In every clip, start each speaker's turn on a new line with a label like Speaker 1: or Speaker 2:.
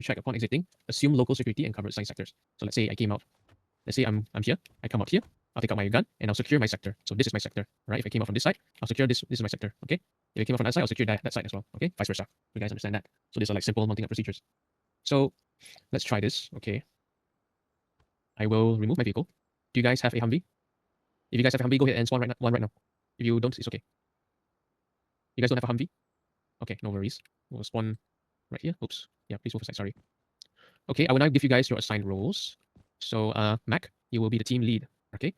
Speaker 1: check upon exiting, assume local security and cover assigned sectors. So let's say I came out. Let's say I'm here. I come out here. I'll take out my gun and I'll secure my sector. So this is my sector, right? If I came out from this side, I'll secure this. This is my sector, okay? If I came out from that side, I'll secure that side as well, okay? Vice versa. You guys understand that? So these are like simple mounting up procedures. So let's try this, okay? I will remove my vehicle. Do you guys have a Humvee? If you guys have a Humvee, go ahead and spawn one right now. If you don't, it's okay. You guys don't have a Humvee? Okay, no worries. We'll spawn right here. Oops. Yeah, please move aside, sorry. Okay, I will now give you guys your assigned roles. So, Mac, you will be the team lead, okay?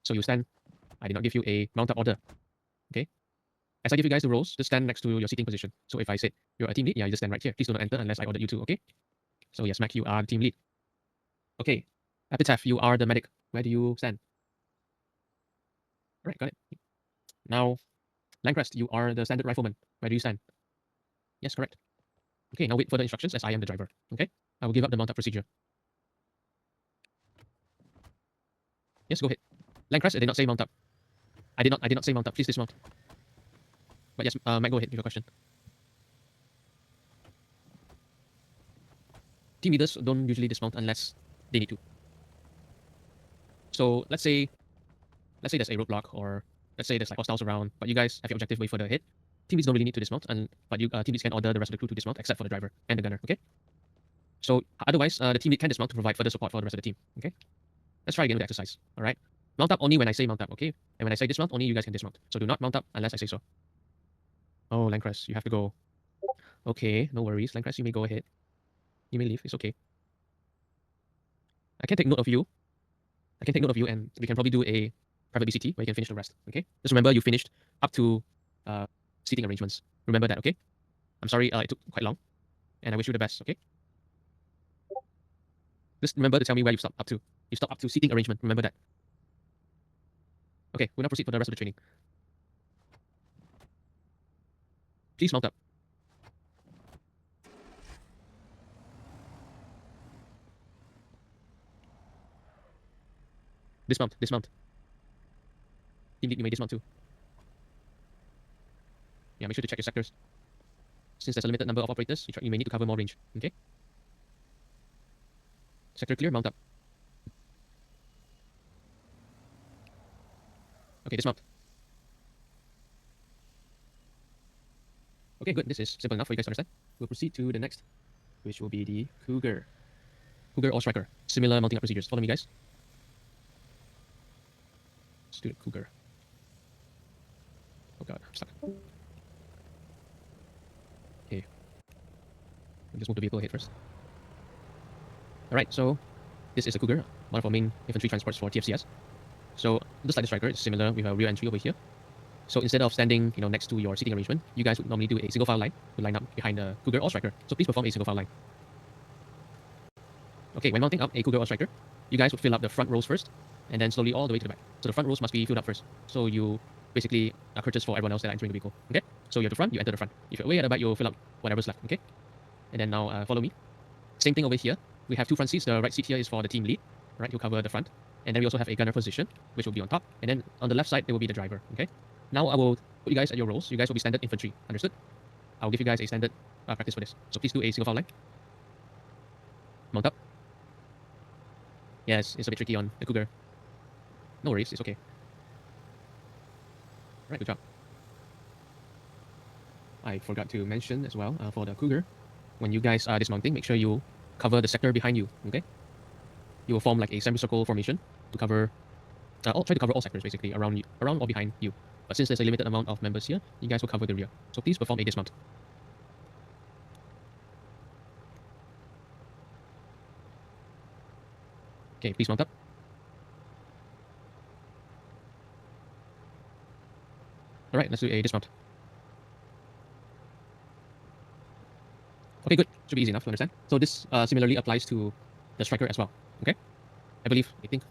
Speaker 1: So you stand. I did not give you a mount up order, okay? As I give you guys the roles, just stand next to your seating position. So if I said you're a team lead, yeah, you just stand right here. Please do not enter unless I ordered you to, okay? So yes, Mac, you are the team lead. Okay, Epitaph, you are the medic. Where do you stand? All right, got it. Now, Landcrest, you are the standard rifleman. Where do you stand? Yes, correct. Okay, now wait for the instructions as I am the driver, okay? I will give up the mount up procedure. Yes, go ahead. Landcrest, I did not say mount up. I did not say mount up. Please dismount. But yes, Mac, go ahead with your question. Team leaders don't usually dismount unless they need to. So let's say there's a roadblock, or let's say there's like hostiles around, but you guys have your objective way further ahead. Team leads don't really need to dismount, but you team leads can order the rest of the crew to dismount except for the driver and the gunner. Okay. So otherwise, the team lead can dismount to provide further support for the rest of the team. Okay. Let's try again with the exercise. All right. Mount up only when I say mount up. Okay. And when I say dismount, only you guys can dismount. So do not mount up unless I say so. Oh, Landcrest, you have to go. Okay, no worries. Landcrest, you may go ahead. You may leave. It's okay. I can take note of you. And we can probably do a private BCT where you can finish the rest. Okay. Just remember you finished up to seating arrangements. Remember that. Okay. I'm sorry it took quite long, and I wish you the best. Okay. Just remember to tell me where you stopped up to. You stopped up to seating arrangement. Remember that. Okay. We'll now proceed for the rest of the training. Please mount up. Dismount. Team lead, you may dismount too. Yeah, make sure to check your sectors. Since there's a limited number of operators, you may need to cover more range. Okay. Sector clear. Mount up. Okay, dismount. Okay, good. This is simple enough for you guys to understand. We'll proceed to the next, which will be the Cougar. Cougar or Striker. Similar mounting up procedures. Follow me, guys. Let's do the Cougar. Oh god, I'm stuck. Okay. I'll just move the vehicle ahead first. Alright, so this is a Cougar, one of our main infantry transports for TFCS. So just like the Striker, it's similar with a rear entry over here. So instead of standing, next to your seating arrangement, you guys would normally do a single file line to line up behind the Cougar or Striker. So please perform a single file line. Okay, when mounting up a Cougar or Striker, you guys would fill up the front rows first, and then slowly all the way to the back. So the front rows must be filled up first. So you basically are courteous for everyone else that are entering the vehicle. Okay? So you're at the front, you enter the front. If you're way at the back, you'll fill up whatever's left. Okay? And then now follow me. Same thing over here. We have two front seats. The right seat here is for the team lead. Right? He'll cover the front. And then we also have a gunner position, which will be on top. And then on the left side, there will be the driver. Okay? Now I will put you guys at your roles. You guys will be standard infantry. Understood? I'll give you guys a standard practice for this. So please do a single file line. Mount up. Yes, it's a bit tricky on the Cougar. No worries, it's okay. Right, good job. I forgot to mention as well for the Cougar, when you guys are dismounting, make sure you cover the sector behind you. Okay? You will form like a semicircle formation to cover. Try to cover all sectors basically around or behind you. But since there's a limited amount of members here, you guys will cover the rear. So please perform a dismount. Okay, please mount up. Alright, let's do a dismount. Okay, good. Should be easy enough to understand. So this similarly applies to the Striker as well. Okay? I think.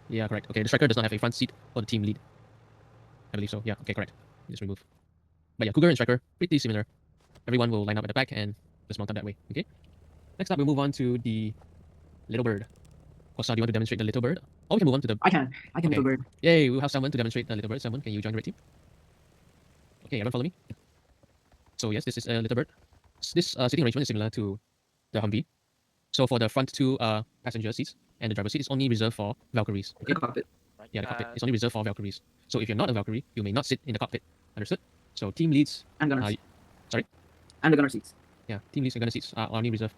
Speaker 1: Yeah, correct. Okay, the Striker does not have a front seat for the team lead. I believe so. Yeah, okay, correct. Just remove. But yeah, Cougar and Striker, pretty similar. Everyone will line up at the back and just mount up that way. Okay? Next up, we'll move on to the Little Bird. Costa, do you want to demonstrate the Little Bird? Or we can move on to the...
Speaker 2: I can Little Bird.
Speaker 1: Yay, we'll have someone to demonstrate the Little Bird. Someone, can you join the red team? Okay, everyone follow me. So yes, this is a Little Bird. This sitting arrangement is similar to the Humvee. So for the front two passenger seats and the driver's seat is only reserved for Valkyries. Okay?
Speaker 2: The cockpit.
Speaker 1: Yeah, the cockpit. It's only reserved for Valkyries. So if you're not a Valkyrie, you may not sit in the cockpit. Understood? So team leads.
Speaker 2: And gunners.
Speaker 1: Sorry?
Speaker 2: And the gunner seats.
Speaker 1: Yeah, team leads and gunner seats are only reserved.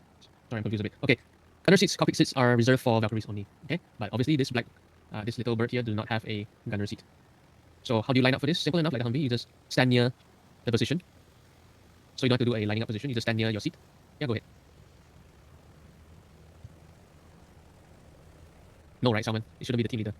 Speaker 1: Sorry, I'm confused a bit. Okay, gunner seats, cockpit seats are reserved for Valkyries only. Okay, but obviously this this little bird here does not have a gunner seat. So how do you line up for this? Simple enough, like the Humvee, you just stand near the position. So you don't have to do a lining up position. You just stand near your seat. Yeah, go ahead. No, right, Salman? It shouldn't be the team leader.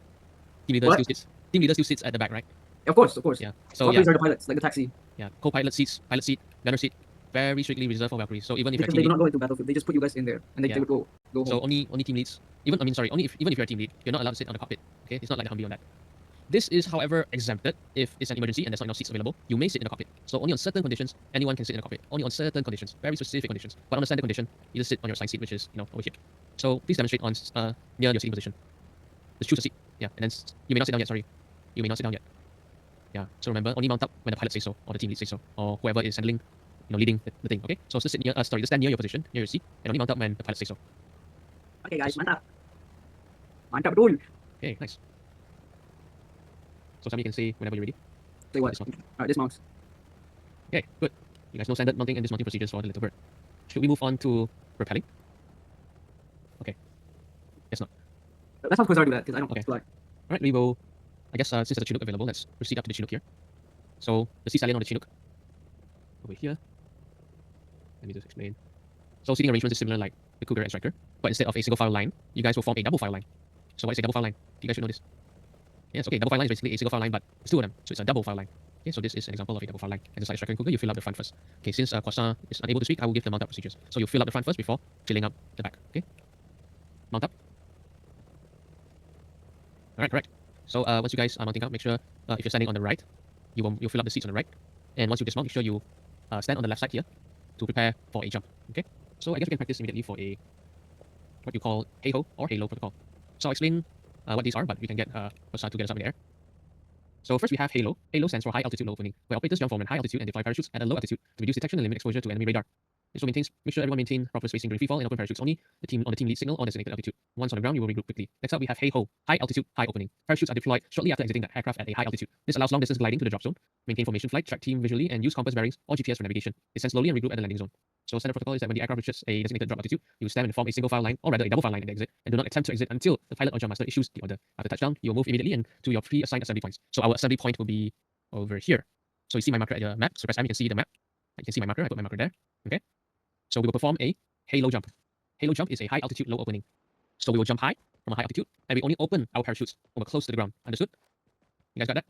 Speaker 1: Team leader
Speaker 2: What?
Speaker 1: still sits. Team leader still sits at the back, right?
Speaker 2: Of course, of course.
Speaker 1: Yeah. So
Speaker 2: Valkyries
Speaker 1: yeah,
Speaker 2: are the pilots, like the taxi.
Speaker 1: yeah. Co-pilot seats, pilot seat, gunner seat, very strictly reserved for Valkyries. So even if you're
Speaker 2: Because
Speaker 1: team
Speaker 2: they do
Speaker 1: lead,
Speaker 2: not go into battlefield. They just put you guys in there, and they
Speaker 1: Yeah.
Speaker 2: would go
Speaker 1: so
Speaker 2: home.
Speaker 1: only team leads. Even if you're a team lead, you're not allowed to sit on the cockpit. Okay, it's not like the Humvee on that. This is, however, exempted if it's an emergency and there's not enough seats available. You may sit in the cockpit. So only on certain conditions, anyone can sit in the cockpit. Only on certain conditions, very specific conditions. But on the standard condition, you just sit on your assigned seat, which is over here. So please demonstrate on near your seating position. Just choose a seat. Yeah, and then you may not sit down yet. Sorry, you may not sit down yet. Yeah. So remember, only mount up when the pilot says so, or the team lead says so, or whoever is handling, leading the thing. Okay. So just sit near. Just stand near your position, near your seat, and only mount up when the pilot says so.
Speaker 2: Okay, guys, mantap. Mantap betul.
Speaker 1: Okay, nice. So Sammy can say whenever you're ready.
Speaker 2: Say what?
Speaker 1: Dismount.
Speaker 2: Alright, dismounts.
Speaker 1: Okay, good. You guys know standard mounting and dismounting procedures for the little bird. Should we move on to rappelling? Okay. Guess not.
Speaker 2: Let's have Quasar do that, because I don't
Speaker 1: Okay.
Speaker 2: fly.
Speaker 1: Alright, we will, I guess since there's a Chinook available, let's proceed up to the Chinook here. So the seats are on the Chinook. Over here. Let me just explain. So seating arrangements is similar like the Cougar and Striker, but instead of a single file line, you guys will form a double file line. So what is a double file line? You guys should know this. Yes, okay, double file line is basically a single file line, but it's two of them, so it's a double file line. Okay, so this is an example of a double file line. And just like Striker and Cougar, you fill up the front first. Okay, since Croissant is unable to speak, I will give the mount up procedures. So you fill up the front first before filling up the back. Okay, mount up. Alright, correct. So once you guys are mounting up, make sure if you're standing on the right, you'll fill up the seats on the right. And once you dismount, make sure you stand on the left side here to prepare for a jump. Okay, so I guess we can practice immediately for a what you call hey-ho or halo protocol. So I'll explain what these are, but we can get Croissant to get us up in the air. So first we have halo. Halo stands for high altitude low opening, where operators jump from a high altitude and deploy parachutes at a low altitude to reduce detection and limit exposure to enemy radar. This will make sure everyone maintain proper spacing during free fall and open parachutes only on the team lead signal or designated altitude. Once on the ground, you will regroup quickly. Next up, we have hey-ho, high altitude, high opening. Parachutes are deployed shortly after exiting the aircraft at a high altitude. This allows long distance gliding to the drop zone, maintain formation flight, track team visually, and use compass bearings or GPS for navigation. Descend slowly and regroup at the landing zone. So standard protocol is that when the aircraft reaches a designated drop altitude, you stand and form a single file line, or rather a double file line at the exit, and do not attempt to exit until the pilot or jump master issues the order. After touchdown, you will move immediately to your pre-assigned assembly points. So our assembly point will be over here. So you see my marker at your map. So press M, you can see the map. You can see my marker. I put my marker there. Okay. So we will perform a halo jump. Halo jump is a high altitude, low opening. So we will jump high from a high altitude, and we only open our parachutes when we're close to the ground. Understood? You guys got that?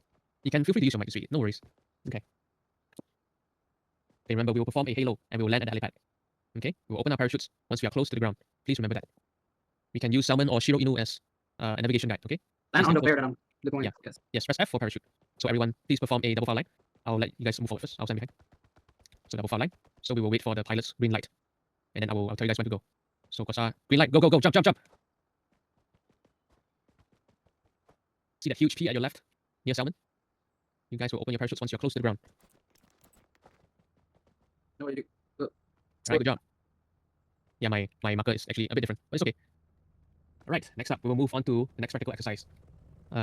Speaker 1: You can feel free to use your mic to speak. No worries. Okay. Okay, remember, we will perform a halo, and we will land at the helipad. Okay? We will open our parachutes once we are close to the ground. Please remember that. We can use Salmon or Shiro Inu as a navigation guide. Okay?
Speaker 2: Land
Speaker 1: Please
Speaker 2: on the
Speaker 1: close.
Speaker 2: pair that I'm deploying.
Speaker 1: Yeah.
Speaker 2: Yes.
Speaker 1: Yes, press F for parachute. So everyone, please perform a double file line. I'll let you guys move forward first. I'll stand behind. So double file line. So we will wait for the pilot's green light. And then I'll tell you guys when to go. So Kosa, green light, go, go, go, jump, jump, jump. See that huge P at your left, near Salmon? You guys will open your parachutes once you're close to the ground.
Speaker 2: No, you do.
Speaker 1: Alright, good job. Yeah, my marker is actually a bit different, but it's okay. Alright, next up, we will move on to the next practical exercise.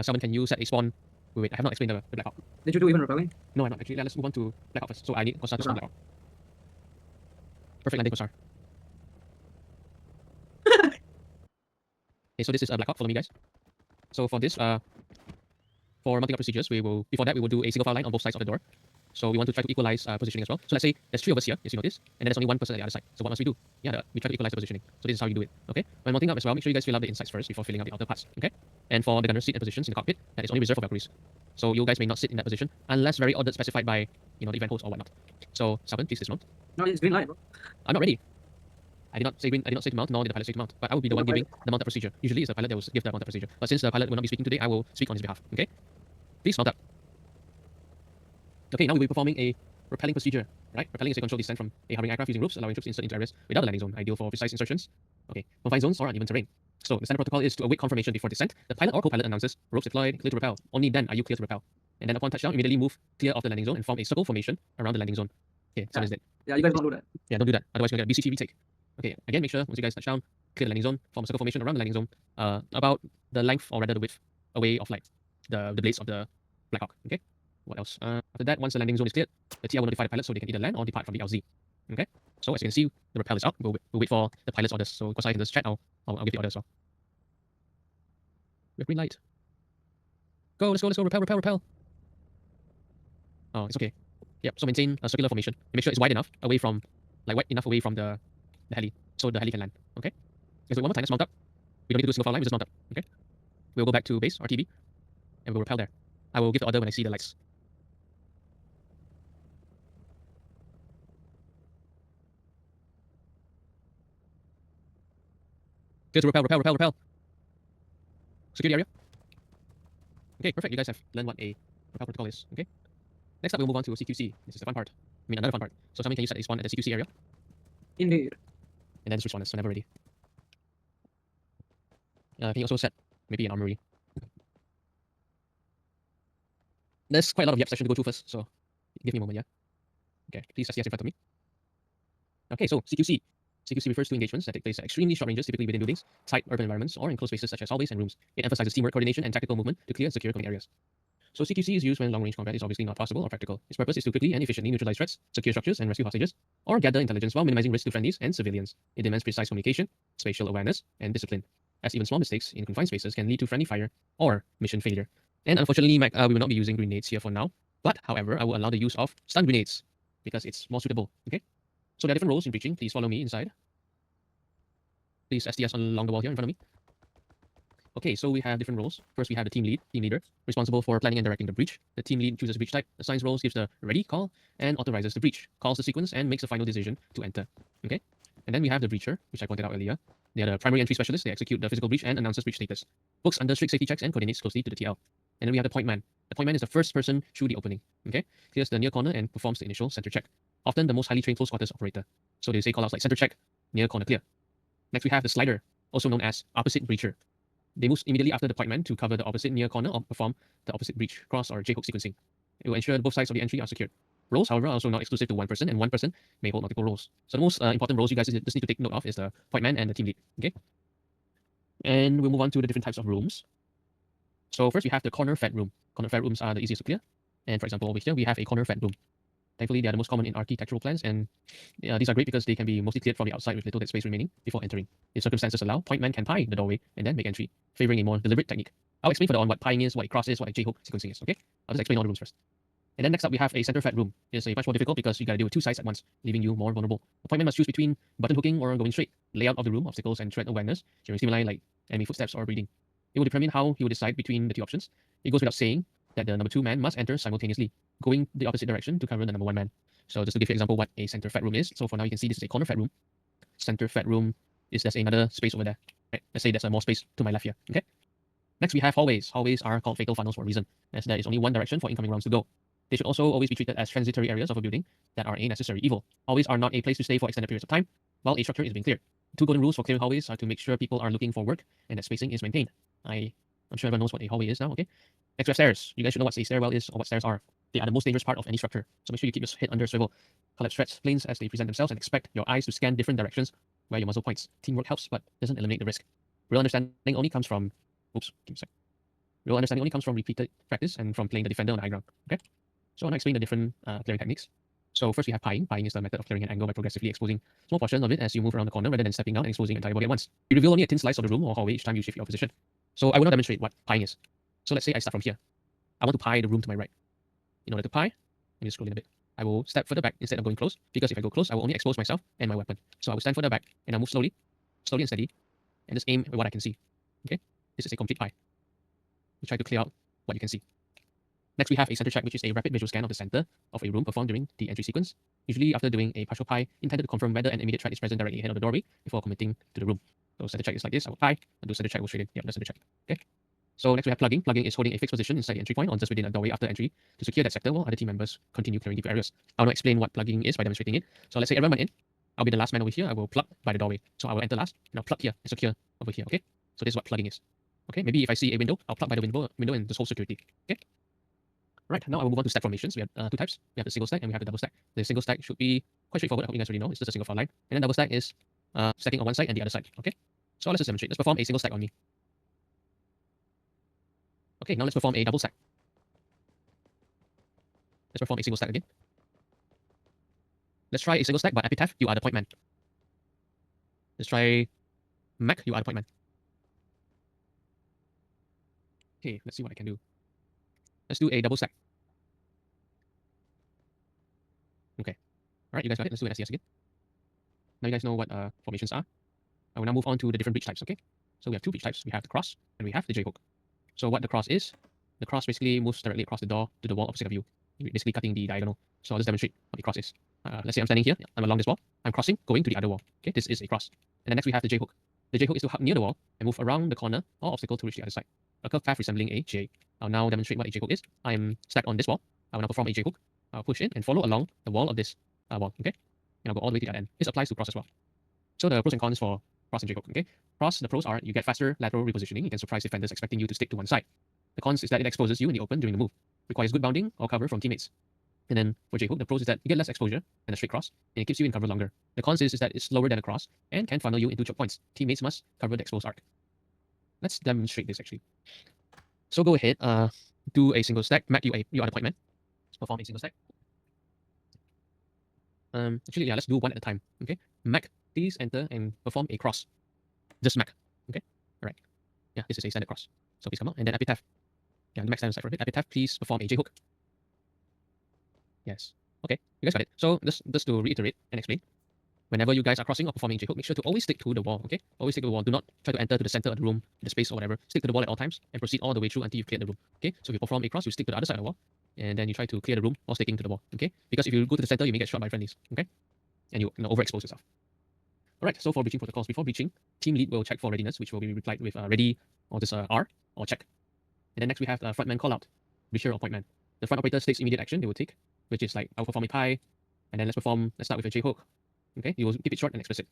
Speaker 1: Salmon, can you set a spawn? Wait, I have not explained the Black Hawk.
Speaker 2: Did you do even rappelling?
Speaker 1: No, I'm not actually. Let's move on to Black Hawk first. So I need Kosa to spawn Black Hawk. Perfect landing, Kosar. Okay, so this is a Black Hawk. Follow me, guys. So for this, for mounting up procedures, before that we will do a single file line on both sides of the door. So we want to try to equalize positioning as well. So let's say there's 3 of us here, yes, you notice, and then there's only 1 person at the other side. So what must we do? Yeah, we try to equalize the positioning. So this is how you do it. Okay. When mounting up as well, make sure you guys fill up the insides first before filling up the outer parts. Okay. And for the gunner seat and positions in the cockpit, that is only reserved for Valkyries. So you guys may not sit in that position unless very ordered specified by the event host or whatnot. So Salmon, please dismount.
Speaker 2: No, it's green light, bro.
Speaker 1: I'm not ready. I did not say to mount, nor did the pilot say to mount. But I will be the one giving the mount up procedure. Usually it's the pilot that will give the mount up procedure. But since the pilot will not be speaking today, I will speak on his behalf. Okay? Please mount up. Okay, now we will be performing a rappelling procedure. Right? Rappelling is a controlled descent from a hovering aircraft using ropes, allowing troops to insert into areas without a landing zone, ideal for precise insertions. Okay, confined zones or uneven terrain. So the standard protocol is to await confirmation before descent. The pilot or co-pilot announces ropes deployed, clear to rappel. Only then are you clear to rappel. And then upon touchdown, immediately move clear of the landing zone and form a circle formation around the landing zone. Okay, Salmon is dead.
Speaker 2: Yeah, you guys don't do that.
Speaker 1: Yeah, don't do that. Otherwise you'll get a BCT retake. Okay, again, make sure once you guys touch down, clear the landing zone, form a circle formation around the landing zone, about the length or rather the width away of like the blades of the Black Hawk. Okay, what else? After that, once the landing zone is cleared, the TL will notify the pilot so they can either land or depart from the LZ. Okay, so as you can see, the rappel is out. We'll wait for the pilot's orders. So because I can just chat, I'll give the order as well. We have green light. Go, let's go, rappel. Oh, it's okay. Yep, so maintain a circular formation. Make sure it's wide enough away from, wide enough away from the heli, so the heli can land. Okay? Okay, so one more time, let's mount up. We don't need to do a single file line, we just mount up. Okay? We'll go back to base, RTB, and we'll rappel there. I will give the order when I see the lights. Clear to rappel. Secure the area. Okay, perfect. You guys have learned what a rappel protocol is. Okay? Next up, we'll move on to CQC. This is the fun part. I mean, another fun part. So tell me, can you set a spawn at the CQC area?
Speaker 2: Indeed.
Speaker 1: And then switch spawners whenever ready. Can you also set maybe an armory? There's quite a lot of yap section to go through first, so give me a moment, yeah? Okay, please yes in front of me. Okay, so CQC. CQC refers to engagements that take place at extremely short ranges, typically within buildings, tight urban environments, or enclosed spaces such as hallways and rooms. It emphasizes teamwork, coordination, and tactical movement to clear and secure command areas. So CQC is used when long-range combat is obviously not possible or practical. Its purpose is to quickly and efficiently neutralize threats, secure structures, and rescue hostages, or gather intelligence while minimizing risk to friendlies and civilians. It demands precise communication, spatial awareness, and discipline, as even small mistakes in confined spaces can lead to friendly fire or mission failure. And unfortunately, we will not be using grenades here for now. But, however, I will allow the use of stun grenades, because it's more suitable, okay? So there are different roles in breaching. Please follow me inside. Please STS along the wall here in front of me. Okay, so we have different roles. First, we have the team leader, responsible for planning and directing the breach. The team lead chooses breach type, assigns roles, gives the ready call, and authorizes the breach, calls the sequence, and makes a final decision to enter. Okay? And then we have the breacher, which I pointed out earlier. They are the primary entry specialists. They execute the physical breach and announces breach status. Works under strict safety checks and coordinates closely to the TL. And then we have the point man. The point man is the first person through the opening. Okay? Clears the near corner and performs the initial center check. Often the most highly trained close quarters operator. So they say callouts like center check, near corner clear. Next we have the slider, also known as opposite breacher. They move immediately after the point man to cover the opposite near corner or perform the opposite breach, cross, or J-hook sequencing. It will ensure that both sides of the entry are secured. Roles, however, are also not exclusive to one person, and one person may hold multiple roles. So the most important roles you guys just need to take note of is the point man and the team lead. Okay? And we'll move on to the different types of rooms. So first we have the corner fed room. Corner fed rooms are the easiest to clear. And for example, over here we have a corner fed room. Thankfully, they are the most common in architectural plans, and these are great because they can be mostly cleared from the outside with little dead space remaining before entering. If circumstances allow, point man can pie the doorway and then make entry, favoring a more deliberate technique. I'll explain further on what pieing is, what a cross is, what a J-hook sequencing is, okay? I'll just explain all the rooms first. And then next up, we have a center fed room. It's a much more difficult because you gotta deal with two sides at once, leaving you more vulnerable. The point man must choose between button hooking or going straight. Layout of the room, obstacles, and threat awareness during stimuli like enemy footsteps or breathing. It will determine how he will decide between the two options. It goes without saying that the number 2 man must enter simultaneously, going the opposite direction to cover the number 1 man. So just to give you an example what a center fed room is. So for now you can see this is a corner fed room. Center fed room is there's another space over there. Right? Let's say there's more space to my left here. Okay. Next we have hallways. Hallways are called fatal funnels for a reason, as there is only one direction for incoming rounds to go. They should also always be treated as transitory areas of a building that are a necessary evil. Hallways are not a place to stay for extended periods of time while a structure is being cleared. 2 golden rules for clearing hallways are to make sure people are looking for work and that spacing is maintained. I'm sure everyone knows what a hallway is now, okay? Next we have stairs. You guys should know what a stairwell is or what stairs are. They are the most dangerous part of any structure, so make sure you keep your head under swivel. Collapse threats planes as they present themselves and expect your eyes to scan different directions where your muzzle points. Teamwork helps, but doesn't eliminate the risk. Real understanding only comes from Real understanding only comes from repeated practice and from playing the defender on the high ground. Okay? So I'll now explain the different clearing techniques. So first we have pieing. Pieing is the method of clearing an angle by progressively exposing small portions of it as you move around the corner rather than stepping down and exposing entire body at once. You reveal only a thin slice of the room or hallway each time you shift your position. So I will now demonstrate what pieing is. So let's say I start from here. I want to pie the room to my right. In order to pie, let me just scroll in a bit. I will step further back instead of going close, because if I go close, I will only expose myself and my weapon. So I will stand further back and I'll move slowly and steady, and just aim at what I can see. Okay? This is a complete pie. We try to clear out what you can see. Next, we have a center check, which is a rapid visual scan of the center of a room performed during the entry sequence, usually after doing a partial pie intended to confirm whether an immediate threat is present directly ahead of the doorway before committing to the room. So center check is like this. I will pie, and do center check, will straight in. Yeah, that's center check. Okay? So next we have plugging. Plugging is holding a fixed position inside the entry point or just within a doorway after entry to secure that sector while other team members continue clearing deeper areas. I'll now explain what plugging is by demonstrating it. So let's say everyone went in. I'll be the last man over here. I will plug by the doorway. So I will enter last and I'll plug here and secure over here. Okay? So this is what plugging is. Okay? Maybe if I see a window, I'll plug by the window and just hold security. Okay? Right, now I will move on to stack formations. We have 2 types. We have the single stack and we have the double stack. The single stack should be quite straightforward. I hope you guys already know. It's just a single file line. And then double stack is stacking on one side and the other side. Okay, so let's just demonstrate. Let's perform a single stack on me. Okay, now let's perform a double stack. Let's perform a single stack again. Let's try a single stack, but epitaph, you are the point man. Let's try Mac, you are the point man. Okay, let's see what I can do. Let's do a double stack. Okay. Alright, you guys got it. Let's do an SCS again. Now you guys know what formations are. I will now move on to the different breach types, okay? So we have two breach types. We have the cross and we have the J-hook. So what the cross is, the cross basically moves directly across the door to the wall opposite of you, basically cutting the diagonal. So I'll just demonstrate what the cross is. Let's say I'm standing here, I'm along this wall, I'm crossing, going to the other wall. Okay, this is a cross. And then next we have the J-hook. The J-hook is to hug near the wall and move around the corner or obstacle to reach the other side. A curved path resembling a J. I'll now demonstrate what a J-hook is. I am stacked on this wall. I will now perform a J-hook. I'll push in and follow along the wall of this wall, okay? And I'll go all the way to the other end. This applies to cross as well. So the pros and cons for cross and J-hook, okay? Cross, the pros are you get faster lateral repositioning. You can surprise defenders expecting you to stick to one side. The cons is that it exposes you in the open during the move. Requires good bounding or cover from teammates. And then for J-hook, the pros is that you get less exposure than a straight cross, and it keeps you in cover longer. The cons is that it's slower than a cross and can funnel you into choke points. Teammates must cover the exposed arc. Let's demonstrate this actually. So go ahead, do a single stack. Mac, you are the point man. Let's perform a single stack. Actually, yeah, let's do one at a time. Okay, Mac, please enter and perform a cross. Just Mac. Okay, all right. Yeah, this is a standard cross. So please come out and then epitaph. Yeah, the Mac stand aside for a bit. Epitaph, please perform a J-hook. Yes. Okay, you guys got it. So just to reiterate and explain, whenever you guys are crossing or performing J-hook, make sure to always stick to the wall, okay? Always stick to the wall. Do not try to enter to the center of the room, the space or whatever. Stick to the wall at all times and proceed all the way through until you've cleared the room, okay? So if you perform a cross, you stick to the other side of the wall, and then you try to clear the room while sticking to the wall, okay? Because if you go to the center, you may get shot by friendlies, okay? And you overexpose yourself. Alright, so for breaching protocols, before breaching, team lead will check for readiness, which will be replied with ready or just R or check. And then next we have frontman call out, breacher or point man. The front operator takes immediate action they will take, which is like I'll perform a pie, and then let's start with a J-hook. Okay, you will keep it short and explicit.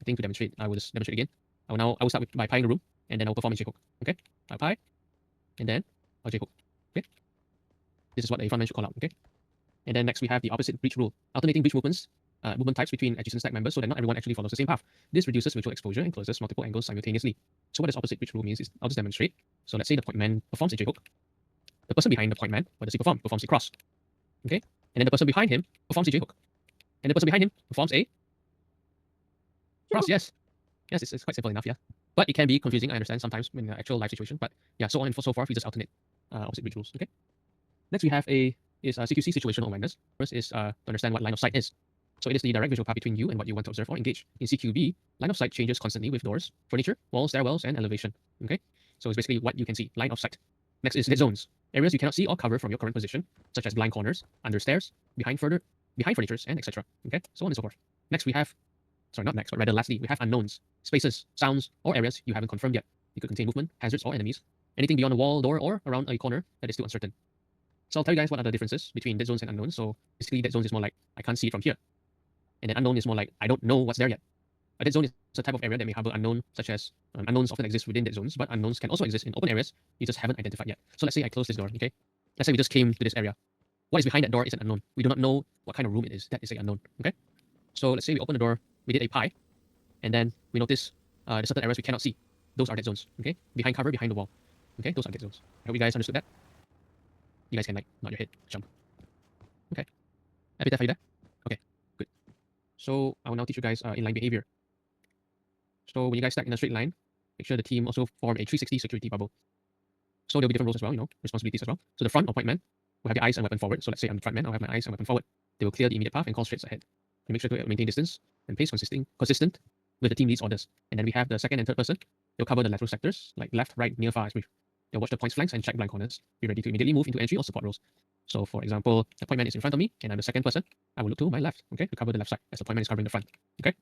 Speaker 1: I think to demonstrate, I will just demonstrate again. I will start by pieing the room, and then I'll perform a J-hook. Okay, I'll pie, and then I'll J-hook. Okay, this is what a frontman should call out. Okay, and then next we have the opposite breach rule, alternating breach movements. Movement types between adjacent stack members so that not everyone actually follows the same path. This reduces mutual exposure and closes multiple angles simultaneously. So what this opposite breach rule means is, I'll just demonstrate. So let's say the point man performs a J-hook. The person behind the point man, what does he perform? Performs a cross. Okay? And then the person behind him performs a J-hook. And the person behind him performs a cross, yes. Yes, it's quite simple enough, yeah. But it can be confusing, I understand, sometimes in the actual live situation. But yeah, so on and so forth, we just alternate opposite breach rules, okay? Next we have CQC situational awareness. First is to understand what line of sight is. So it is the direct visual path between you and what you want to observe or engage. In CQB, line of sight changes constantly with doors, furniture, walls, stairwells, and elevation. Okay? So it's basically what you can see, line of sight. Next is dead zones. Areas you cannot see or cover from your current position, such as blind corners, under stairs, behind furnitures, and etc. Okay? So on and so forth. Next we have, sorry, not next, but rather lastly, we have unknowns. Spaces, sounds, or areas you haven't confirmed yet. It could contain movement, hazards, or enemies. Anything beyond a wall, door, or around a corner that is still uncertain. So I'll tell you guys what are the differences between dead zones and unknowns. So basically dead zones is more like, I can't see it from here. And then unknown is more like, I don't know what's there yet. A dead zone is a type of area that may harbor unknown, such as unknowns often exist within dead zones, but unknowns can also exist in open areas you just haven't identified yet. So let's say I close this door, okay? Let's say we just came to this area. What is behind that door is an unknown. We do not know what kind of room it is. That is an unknown, okay? So let's say we open the door, we did a pie, and then we notice there's certain areas we cannot see. Those are dead zones, okay? Behind cover, behind the wall. Okay, those are dead zones. I hope you guys understood that. You guys can like nod your head, jump. Okay. Epitaph, are you there? Okay, good. So I will now teach you guys inline behavior. So when you guys stack in a straight line, make sure the team also form a 360 security bubble. So there'll be different roles as well, responsibilities as well. So the front or point man will have their eyes and weapon forward. So let's say I'm the front man, I'll have my eyes and weapon forward. They will clear the immediate path and call straight ahead. You make sure to maintain distance and pace consistent with the team lead's orders. And then we have the second and third person. They'll cover the lateral sectors, like left, right, near, far, as brief. They'll watch the points flanks and check blind corners. Be ready to immediately move into entry or support roles. So for example, the point man is in front of me and I'm the second person. I will look to my left, okay, to cover the left side as the point man is covering the front, okay?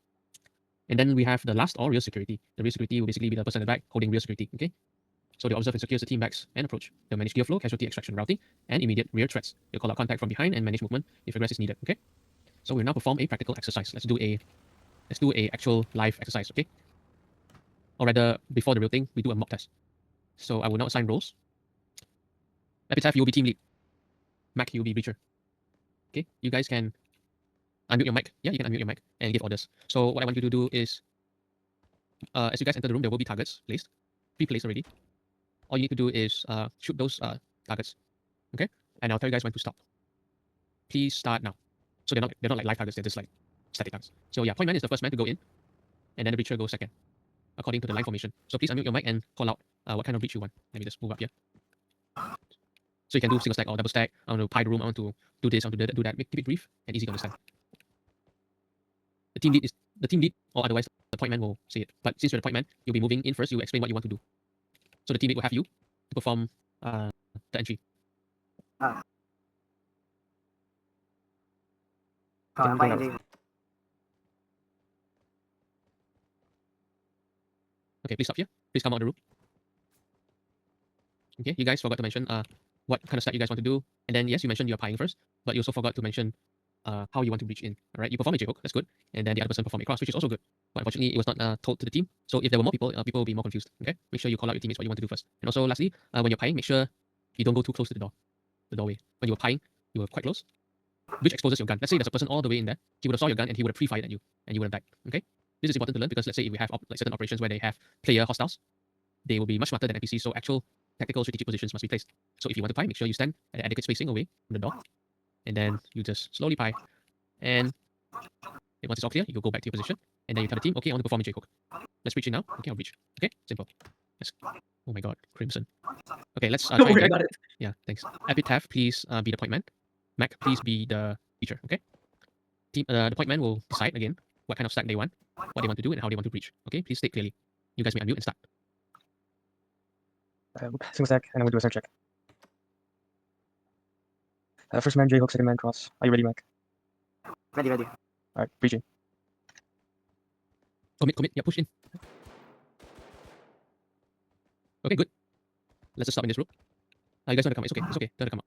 Speaker 1: And then we have the last or real security. The real security will basically be the person at the back holding real security, okay? So they observe and secure the team backs and approach. They'll manage gear flow, casualty extraction routing, and immediate rear threats. They'll call out contact from behind and manage movement if regress is needed, okay? So we'll now perform a practical exercise. Let's do a actual live exercise, okay? Or rather, before the real thing, we do a mock test. So I will now assign roles. Epitaph, you will be team lead. Mac, you will be breacher. Okay, you guys can unmute your mic. Yeah, you can unmute your mic and give orders. So what I want you to do is, as you guys enter the room, there will be targets placed, pre-placed already. All you need to do is shoot those targets, okay? And I'll tell you guys when to stop. Please start now. So they're not like live targets, they're just like static targets. So yeah, point man is the first man to go in, and then the breacher goes second, according to the line formation. So please unmute your mic and call out what kind of breach you want. Let me just move up here. So you can do single stack or double stack. I want to pie the room. I want to do this. I want to do that. Keep it brief and easy to understand. The team lead, or otherwise the point man will say it. But since you're the point man, you'll be moving in first. You explain what you want to do. So the team lead will have you to perform the entry. Okay, please stop here. Please come out of the room. Okay, you guys forgot to mention what kind of stack you guys want to do. And then yes, you mentioned you're pieing first, but you also forgot to mention how you want to breach in. All right, you perform a J-hook, that's good. And then the other person perform a cross, which is also good. But unfortunately, it was not told to the team. So if there were more people, people will be more confused. Okay, make sure you call out your teammates what you want to do first. And also, lastly, when you're pieing, make sure you don't go too close to the doorway. When you were pieing, you were quite close, which exposes your gun. Let's say there's a person all the way in there. He would have saw your gun and he would have pre-fired at you, and you would have died. Okay, this is important to learn because let's say if we have like certain operations where they have player hostiles, they will be much smarter than NPCs. So actual tactical strategic positions must be placed. So if you want to pie, make sure you stand at adequate spacing away from the door, and then you just slowly pie. And once it's all clear, you go back to your position, and then you tell the team, okay, I want to perform a J-hook. Let's breach it now. Okay, I'll breach. Okay, simple. Yes. Oh my god, Crimson. Okay, let's try
Speaker 2: Don't worry
Speaker 1: again.
Speaker 2: about it.
Speaker 1: Yeah, thanks. Epitaph, please be the point man. Mac, please be the breacher. Okay. Team, the point man will decide again what kind of stack they want, what they want to do, and how they want to breach. Okay, please state clearly. You guys may unmute and start.
Speaker 3: Single stack, and I'm gonna do a center check. First man J-hook, second man cross. Are you ready, Mac?
Speaker 2: Ready.
Speaker 3: Alright, breaching.
Speaker 1: Commit. Yeah, push in. Okay, good. Let's just stop in this room. You guys want to come? It's okay. It's okay. Don't come out.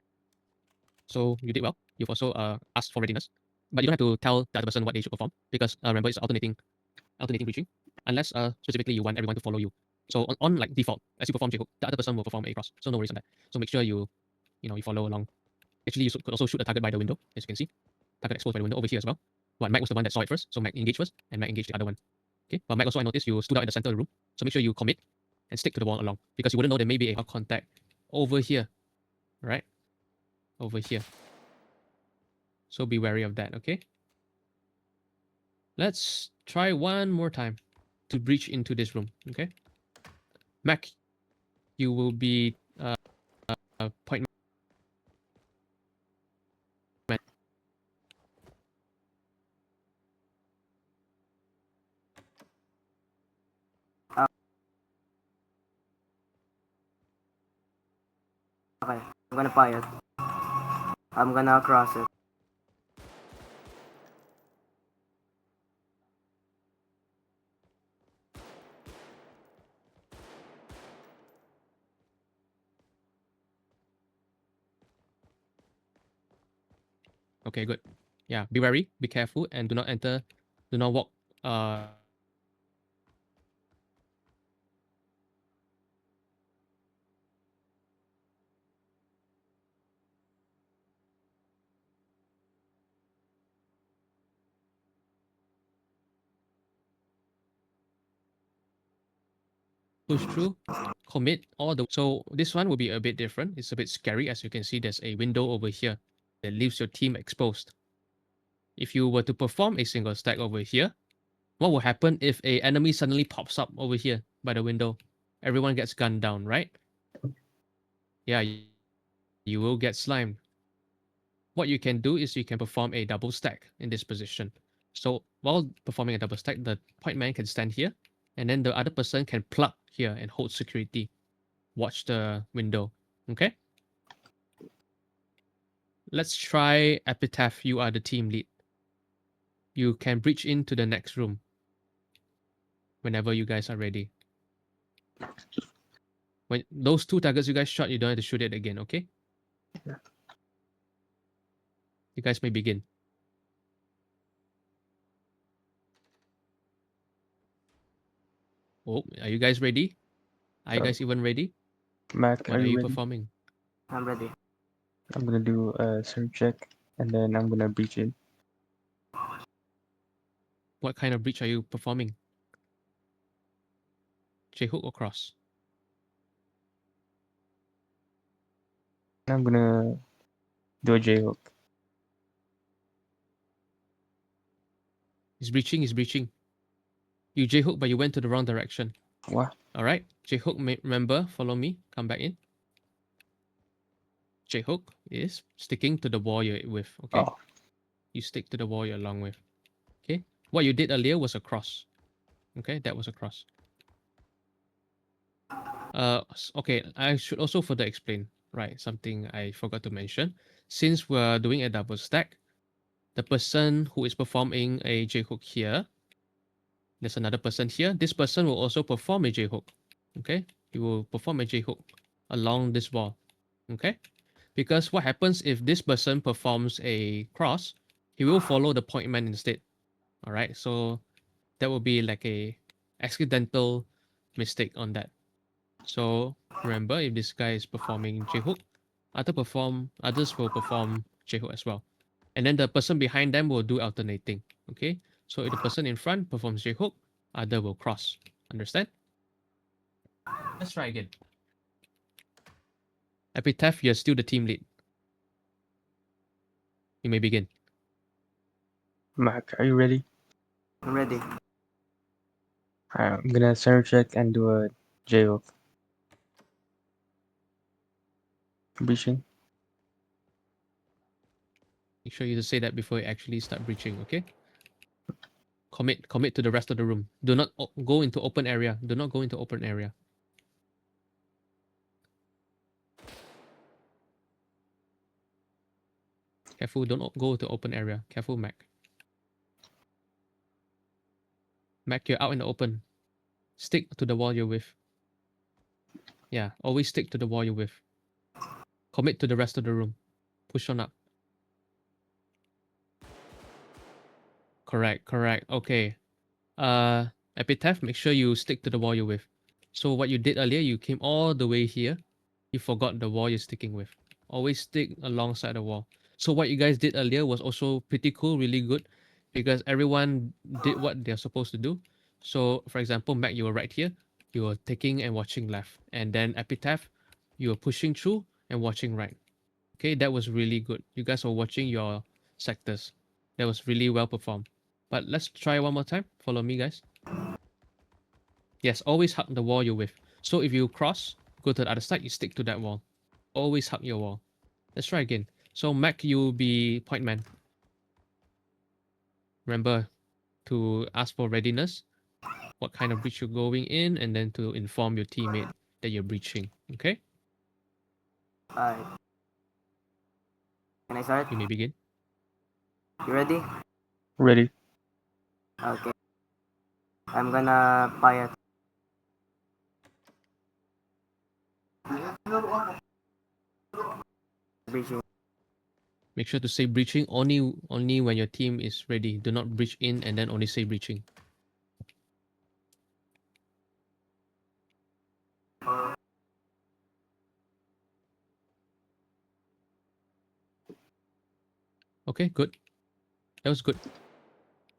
Speaker 1: So you did well. You've also asked for readiness, but you don't have to tell the other person what they should perform because remember it's alternating breaching, unless specifically you want everyone to follow you. So on like default, as you perform J-hook, the other person will perform a cross. So no worries on that. So make sure you follow along. Actually, you could also shoot the target by the window, as you can see. Target exposed by the window over here as well. But Mac was the one that saw it first, so Mac engaged first, and Mac engaged the other one. Okay, but Mac also I noticed you stood out in the center of the room, so make sure you commit and stick to the wall along because you wouldn't know there may be a contact over here, right? Over here. So be wary of that, okay? Let's try one more time to breach into this room, okay? Mac, you will be point man.
Speaker 2: Okay, I'm gonna pie it. I'm gonna cross it.
Speaker 1: Okay, good. Yeah, be wary, be careful, and do not walk push through, commit all the. So this one will be a bit different. It's a bit scary. As you can see, there's a window over here that leaves your team exposed. If you were to perform a single stack over here, what will happen if a enemy suddenly pops up over here by the window? Everyone gets gunned down, right? Yeah, you will get slimed. What you can do is you can perform a double stack in this position. So while performing a double stack, the point man can stand here, and then the other person can plug here and hold security. Watch the window. Okay? Let's try Epitaph. You are the team lead. You can breach into the next room whenever you guys are ready. When those two targets you guys shot, you don't have to shoot it again, okay?
Speaker 3: Yeah.
Speaker 1: You guys may begin. Oh, are you guys ready? Are you guys even ready?
Speaker 3: Mac,
Speaker 1: What
Speaker 3: are
Speaker 1: are you
Speaker 3: ready?
Speaker 1: performing?
Speaker 2: I'm ready.
Speaker 3: I'm gonna do a center check, and then I'm gonna breach in.
Speaker 1: What kind of breach are you performing? J-hook or cross?
Speaker 3: I'm gonna do a J hook.
Speaker 1: He's breaching, he's breaching. You J-hook, but you went to the wrong direction.
Speaker 3: What?
Speaker 1: Alright, J-hook, remember, follow me, come back in. J-hook is sticking to the wall you're with, okay?
Speaker 3: Oh,
Speaker 1: You stick to the wall you're along with, okay? What you did earlier was a cross, okay? That was a cross. Okay, I should also further explain, right? Something I forgot to mention. Since we're doing a double stack, the person who is performing a J-hook here, there's another person here. This person will also perform a J-hook, okay? He will perform a J-hook along this wall, okay? Because what happens if this person performs a cross, he will follow the point man instead, all right? So that will be like a accidental mistake on that. So remember, if this guy is performing J-hook, others will perform J-hook as well. And then the person behind them will do alternating. Okay. So if the person in front performs J-hook, other will cross. Understand? Let's try again. Epitaph, you're still the team lead. You may begin.
Speaker 3: Mac, are you ready?
Speaker 2: I'm ready.
Speaker 3: I'm gonna center check and do a J hook. Breaching.
Speaker 1: Make sure you say that before you actually start breaching, okay? Commit to the rest of the room. Do not go into open area. Do not go into open area. Careful, don't go to open area. Careful, Mac. Mac, you're out in the open. Stick to the wall you're with. Yeah, always stick to the wall you're with. Commit to the rest of the room. Push on up. Correct. Okay. Epitaph, make sure you stick to the wall you're with. So what you did earlier, you came all the way here. You forgot the wall you're sticking with. Always stick alongside the wall. So what you guys did earlier was also pretty cool, really good, because everyone did what they're supposed to do. So for example, Mac, you were right here. You were taking and watching left. And then Epitaph, you were pushing through and watching right. Okay, that was really good. You guys were watching your sectors. That was really well performed. But let's try one more time. Follow me, guys. Yes, always hug the wall you're with. So if you cross, go to the other side, you stick to that wall. Always hug your wall. Let's try again. So Mac, you will be point man. Remember to ask for readiness, what kind of breach you're going in, and then to inform your teammate that you're breaching. Okay?
Speaker 2: Alright. Can I start?
Speaker 1: You may begin.
Speaker 2: You ready?
Speaker 3: Ready.
Speaker 2: Okay. I'm gonna fire. Breaching.
Speaker 1: Make sure to say breaching only when your team is ready. Do not breach in and then only say breaching. Okay, good. That was good.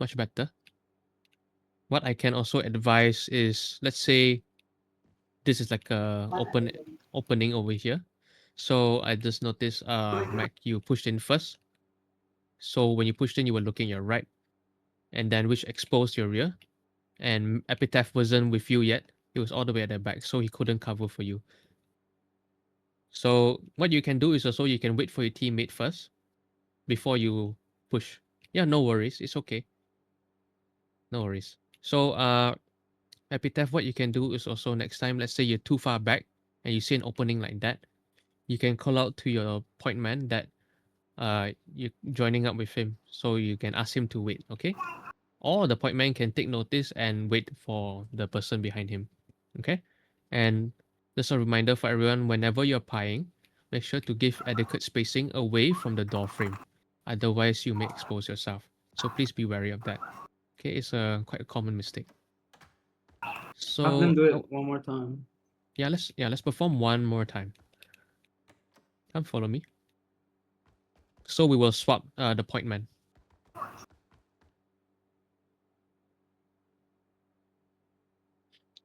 Speaker 1: Much better. What I can also advise is, let's say this is like a opening over here. So I just noticed, Mac, you pushed in first. So when you pushed in, you were looking your right, and then which exposed your rear. And Epitaph wasn't with you yet. He was all the way at the back, so he couldn't cover for you. So what you can do is also you can wait for your teammate first before you push. Yeah, no worries. It's okay. No worries. So Epitaph, what you can do is also next time, let's say you're too far back and you see an opening like that, you can call out to your point man that you're joining up with him. So you can ask him to wait, okay? Or the point man can take notice and wait for the person behind him. Okay? And just a reminder for everyone, whenever you're pieing, make sure to give adequate spacing away from the door frame. Otherwise, you may expose yourself. So please be wary of that. Okay, it's quite a common mistake.
Speaker 4: Have them
Speaker 1: So
Speaker 4: do it one more time.
Speaker 1: let's perform one more time. Come follow me. So we will swap the point man.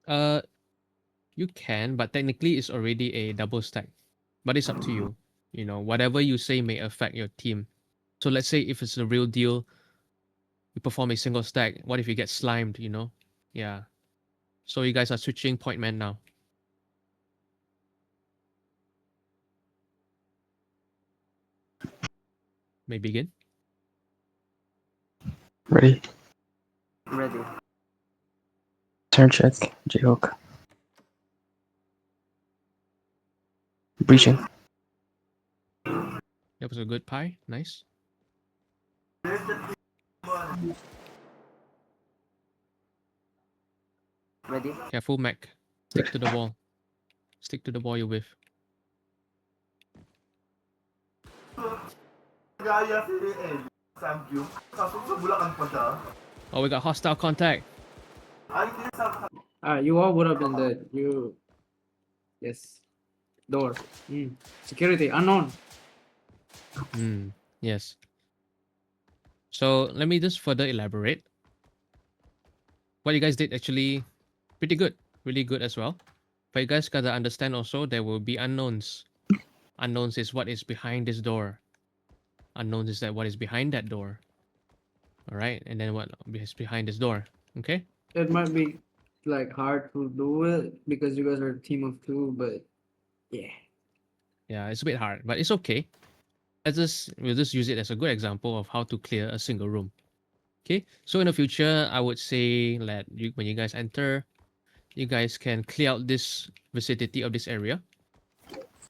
Speaker 1: You can, but technically it's already a double stack. But it's up to you. You know, whatever you say may affect your team. So let's say if it's a real deal, you perform a single stack. What if you get slimed, you know? Yeah. So you guys are switching point man now. May begin.
Speaker 3: Ready.
Speaker 2: Ready.
Speaker 3: Turn check. J-hook. Breaching.
Speaker 1: That was a good pie. Nice.
Speaker 2: Ready.
Speaker 1: Careful, Mac. Stick to the wall. Stick to the wall you're with. Oh, we got hostile contact.
Speaker 4: You all would have been dead. You. Yes. Door. Security. Unknown.
Speaker 1: Yes. So let me just further elaborate. What you guys did actually pretty good. Really good as well. But you guys gotta understand also there will be unknowns. Unknowns is what is behind this door. Unknowns is that what is behind that door. Alright, and then what is behind this door. Okay?
Speaker 4: It might be like hard to do it because you guys are a team of two, but yeah.
Speaker 1: Yeah, it's a bit hard, but it's okay. We'll just use it as a good example of how to clear a single room. Okay, so in the future, I would say that when you guys enter, you guys can clear out this vicinity of this area.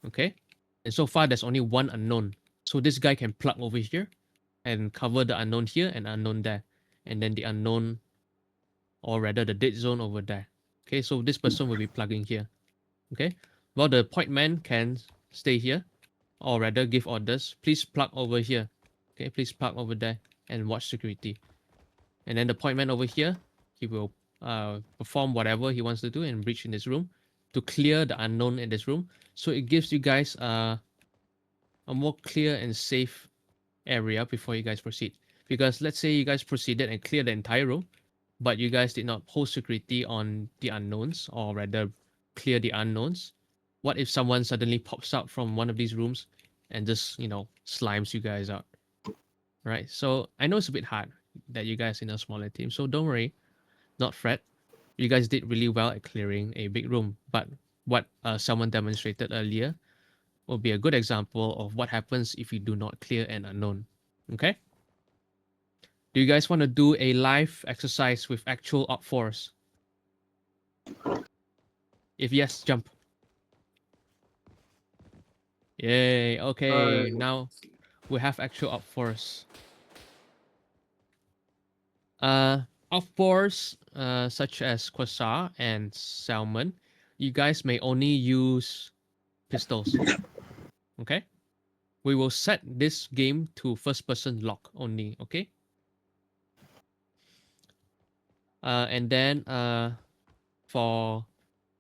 Speaker 1: Okay, and so far there's only one unknown. So this guy can plug over here and cover the unknown here and unknown there, and then the unknown, or rather the dead zone over there. Okay, so this person will be plugging here. Okay, while the point man can stay here, or rather give orders. Please plug over here. Okay, please plug over there and watch security. And then the point man over here, he will perform whatever he wants to do and breach in this room to clear the unknown in this room. So it gives you guys a more clear and safe area before you guys proceed. Because let's say you guys proceeded and cleared the entire room, but you guys did not hold security on the unknowns, or rather clear the unknowns. What if someone suddenly pops out from one of these rooms and just, you know, slimes you guys out? Right? So I know it's a bit hard that you guys in a smaller team. So don't worry, not fret. You guys did really well at clearing a big room. But what someone demonstrated earlier will be a good example of what happens if you do not clear an unknown. Okay? Do you guys want to do a live exercise with actual op force? If yes, jump. Yay. Okay, now we have actual op force. Op force, such as Quasar and Salmon, you guys may only use pistols. Okay? We will set this game to first person lock only, okay? And then for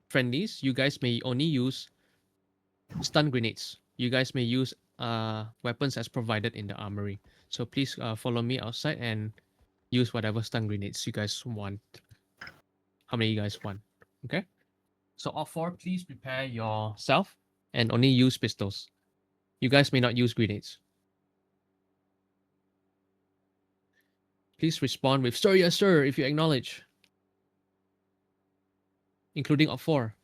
Speaker 1: friendlies, you guys may only use stun grenades. You guys may use weapons as provided in the armory. So please follow me outside and use whatever stun grenades you guys want. How many you guys want? Okay. So all four, please prepare yourself and only use pistols. You guys may not use grenades. Please respond with "Sir, yes, sir," if you acknowledge. Including op 4.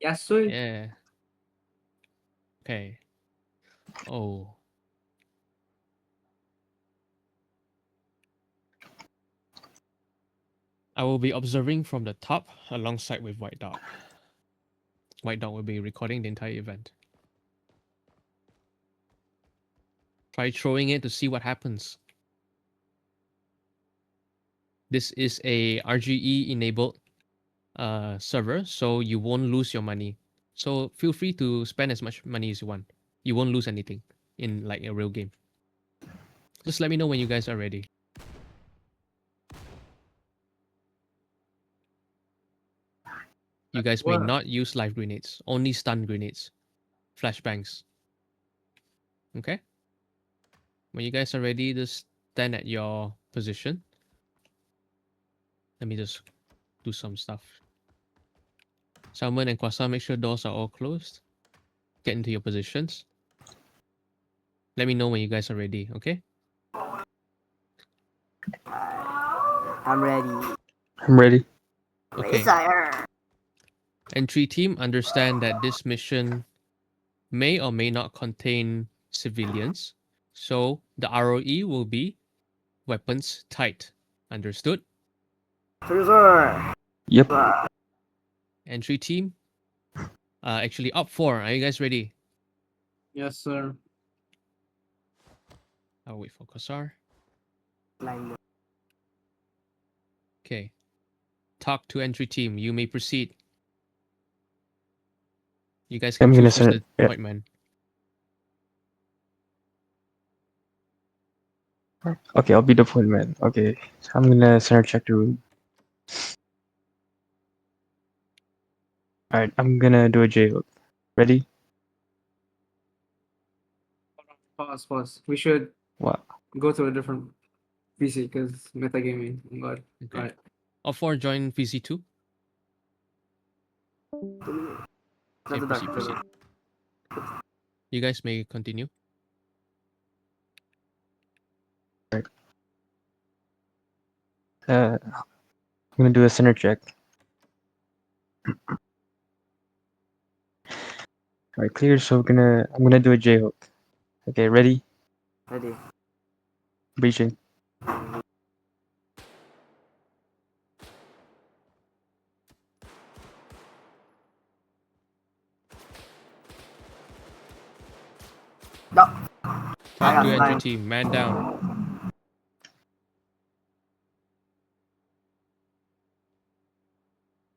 Speaker 4: Yes, sir.
Speaker 1: Yeah. Okay. Oh. I will be observing from the top alongside with White Dog. White Dog will be recording the entire event. Try throwing it to see what happens. This is a RGE enabled server, so you won't lose your money. So feel free to spend as much money as you want. You won't lose anything in like a real game. Just let me know when you guys are ready. You guys may
Speaker 4: What?
Speaker 1: not use live grenades, only stun grenades, flashbangs. Okay? When you guys are ready, just stand at your position. Let me just do some stuff. Salmon and Kwasa, make sure doors are all closed. Get into your positions. Let me know when you guys are ready, okay?
Speaker 2: I'm ready.
Speaker 3: I'm ready.
Speaker 1: Okay.
Speaker 2: Sire.
Speaker 1: Entry team, understand that this mission may or may not contain civilians. So the ROE will be weapons tight. Understood?
Speaker 2: Sir.
Speaker 3: Yep.
Speaker 1: Entry team. Actually, up 4. Are you guys ready?
Speaker 4: Yes, sir.
Speaker 1: I'll wait for Kosar.
Speaker 2: Line.
Speaker 1: Okay. Talk to entry team. You may proceed. You guys can
Speaker 3: I'm gonna
Speaker 1: choose who's
Speaker 3: send
Speaker 1: the
Speaker 3: it. Yeah.
Speaker 1: point man.
Speaker 3: Okay, I'll be the point man. Okay, so I'm gonna center check the room. Alright, I'm gonna do a J hook. Ready?
Speaker 4: Pause. We should
Speaker 3: What?
Speaker 4: go to a different PC because metagaming. Oh God.
Speaker 1: Okay.
Speaker 4: Alright.
Speaker 1: Up 4, join VC2. Okay,
Speaker 2: Not the
Speaker 1: proceed,
Speaker 2: dark.
Speaker 1: proceed. You guys may continue.
Speaker 3: I'm gonna do a center check. Alright, clear. So I'm gonna do a J hook. Okay, ready?
Speaker 2: Ready.
Speaker 3: Breaching.
Speaker 2: No.
Speaker 1: Talk to
Speaker 2: got
Speaker 1: entry
Speaker 2: line.
Speaker 1: team. Man down.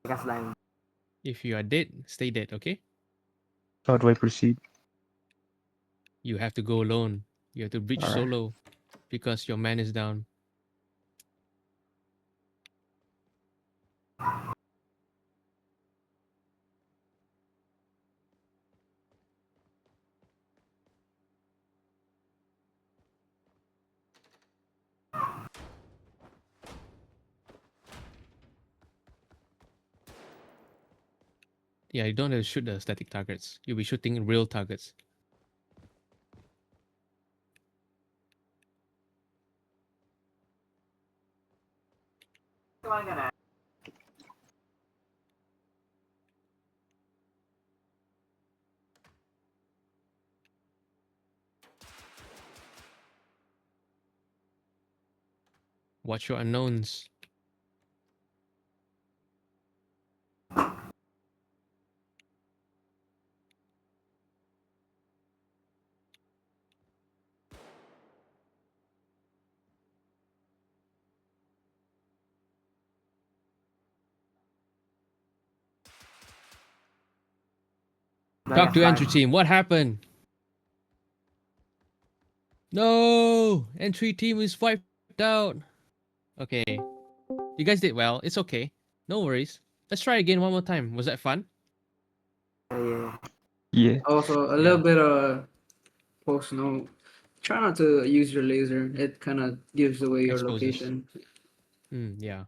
Speaker 2: I got line.
Speaker 1: If you are dead, stay dead, okay?
Speaker 3: How do I proceed?
Speaker 1: You have to go alone. You have to breach
Speaker 3: Alright.
Speaker 1: solo because your man is down. Yeah, you don't have to shoot the static targets. You'll be shooting real targets. Watch your unknowns. Talk to entry team. What happened? No! Entry team is wiped out. Okay. You guys did well. It's okay. No worries. Let's try again one more time. Was that fun?
Speaker 2: Yeah.
Speaker 3: Yeah.
Speaker 4: Also, a little bit of post note. Try not to use your laser. It kind of gives away your
Speaker 1: Exposes.
Speaker 4: location.
Speaker 1: Yeah.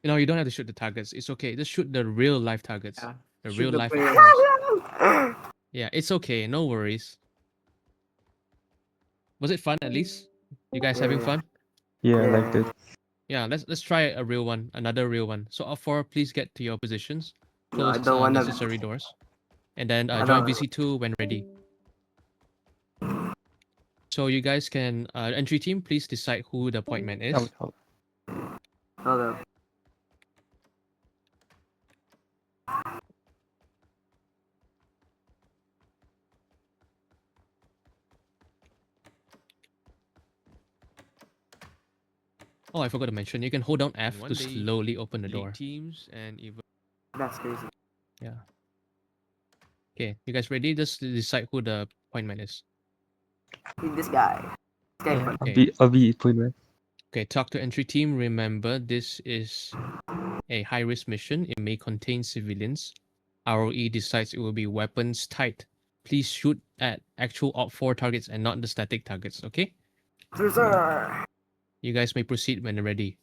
Speaker 1: You don't have to shoot the targets. It's okay. Just shoot the real life targets.
Speaker 4: Yeah.
Speaker 1: The
Speaker 4: Shoot
Speaker 1: real
Speaker 4: the
Speaker 1: life
Speaker 4: player.
Speaker 1: players. Yeah, it's okay. No worries. Was it fun at least? You guys having
Speaker 2: Yeah.
Speaker 1: fun?
Speaker 3: Yeah, I liked it.
Speaker 1: Yeah, let's try a real one, another real one. So up 4, please get to your positions.
Speaker 2: No, I
Speaker 1: Close
Speaker 2: don't wanna.
Speaker 1: necessary doors. And then
Speaker 2: I
Speaker 1: join
Speaker 2: don't-
Speaker 1: VC2 when ready. So you guys can, entry team, please decide who the point man is.
Speaker 3: Oh,
Speaker 2: Hold up.
Speaker 1: Oh, I forgot to mention, you can hold down F to slowly open the door. Teams and even
Speaker 2: That's crazy.
Speaker 1: yeah. Okay, you guys ready? Just decide who the point man is.
Speaker 2: This guy. This guy.
Speaker 3: yeah,
Speaker 1: Okay.
Speaker 3: I'll be point man.
Speaker 1: Okay, talk to entry team. Remember, this is a high-risk mission. It may contain civilians. ROE decides it will be weapons tight. Please shoot at actual Op 4 targets and not the static targets, okay?
Speaker 2: Sir.
Speaker 1: You guys may proceed when ready.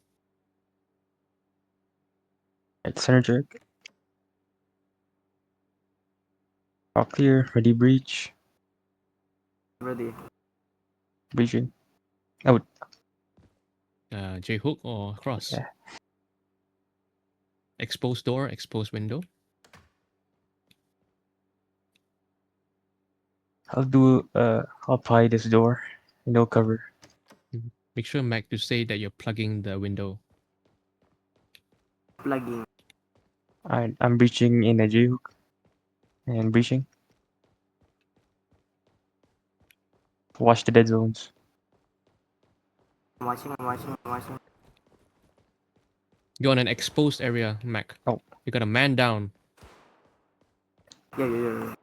Speaker 3: Right, center check. All clear. Ready, breach.
Speaker 2: Ready.
Speaker 3: Breaching. Out.
Speaker 1: J hook or cross?
Speaker 3: Yeah.
Speaker 1: Exposed door, exposed window.
Speaker 3: I'll ply this door. No cover.
Speaker 1: Make sure, Mac, to say that you're plugging the window.
Speaker 2: Plugging.
Speaker 3: I'm breaching in a J hook. And breaching. Watch the dead zones.
Speaker 2: I'm watching, I'm watching, I'm watching.
Speaker 1: You're on an exposed area, Mac.
Speaker 3: Oh.
Speaker 1: You got a man down.
Speaker 2: Yeah.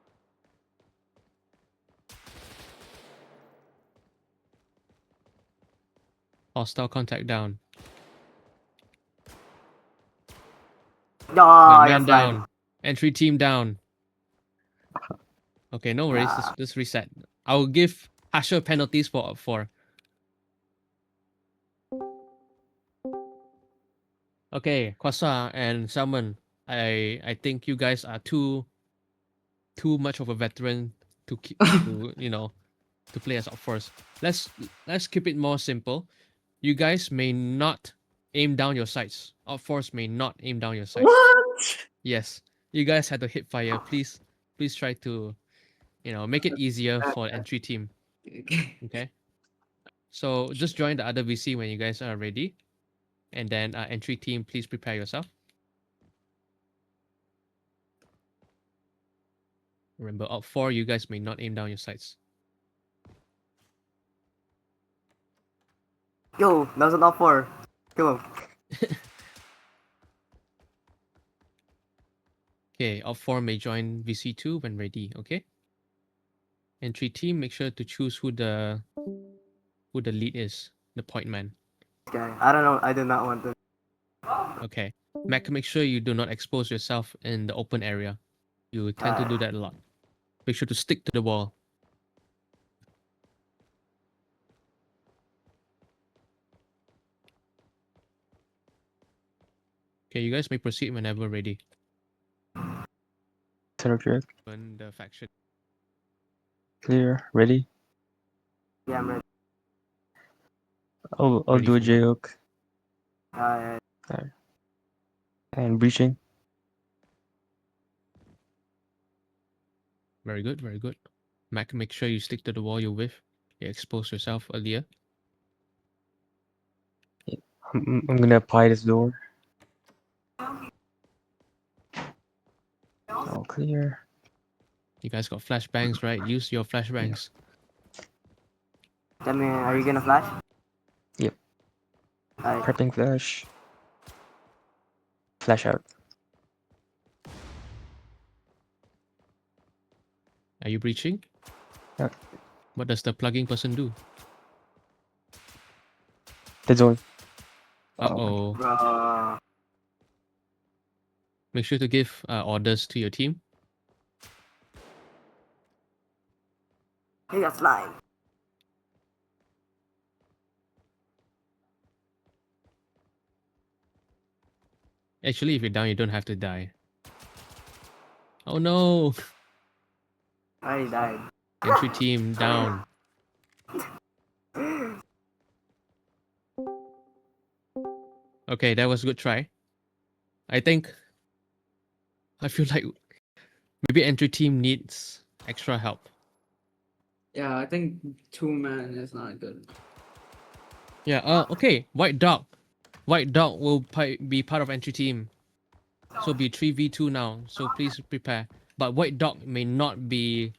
Speaker 1: Hostile contact down.
Speaker 2: Oh,
Speaker 1: Got
Speaker 2: I
Speaker 1: man
Speaker 2: got
Speaker 1: down.
Speaker 2: sniped.
Speaker 1: Entry team down. Okay, no worries.
Speaker 2: Yeah.
Speaker 1: Let's reset. I'll give harsher penalties for up 4. Okay, Kwasa and Salmon. I think you guys are too much of a veteran to keep to to play as up force. Let's keep it more simple. You guys may not aim down your sights. Up force may not aim down your sights.
Speaker 4: What?
Speaker 1: Yes, you guys had to hit fire. Please try to make it easier for entry team. Okay. So just join the other VC when you guys are ready, and then entry team, please prepare yourself. Remember, up 4, you guys may not aim down your sights.
Speaker 2: Yo, that was an up 4. Come on.
Speaker 1: Okay, up 4 may join VC2 when ready. Okay. Entry team, make sure to choose who the lead is, the point man.
Speaker 2: This guy. I don't know. I do not want to.
Speaker 1: Okay. Mac, make sure you do not expose yourself in the open area. You tend to do that a lot. Make sure to stick to the wall. Okay, you guys may proceed whenever ready.
Speaker 3: Center check.
Speaker 1: When the faction.
Speaker 3: Clear. Ready.
Speaker 2: Yeah, I'm ready.
Speaker 3: I'll
Speaker 1: Ready
Speaker 3: do a
Speaker 1: for
Speaker 3: J
Speaker 1: what?
Speaker 3: hook.
Speaker 2: Uh,
Speaker 3: And breaching.
Speaker 1: Very good, very good. Mac, make sure you stick to the wall you're with. You exposed yourself earlier.
Speaker 3: I'm gonna apply this door. All clear.
Speaker 1: You guys got flashbangs, right? Use your flashbangs.
Speaker 2: tell me, are you gonna flash?
Speaker 3: Yep.
Speaker 2: Alright.
Speaker 3: Prepping flash. Flash out.
Speaker 1: Are you breaching?
Speaker 3: Yeah.
Speaker 1: What does the plugging person do?
Speaker 3: Dead zone.
Speaker 1: Uh-oh.
Speaker 2: Bro.
Speaker 1: Make sure to give orders to your team.
Speaker 2: He got sniped.
Speaker 1: Actually, if you're down, you don't have to die. Oh no!
Speaker 2: I already died.
Speaker 1: Entry team down. Okay, that was a good try. I feel like maybe entry team needs extra help.
Speaker 4: Yeah, I think 2-man is not good.
Speaker 1: Yeah, okay. White dog. White dog will be part of entry team. So be 3v2 now. So please prepare. But white dog may not be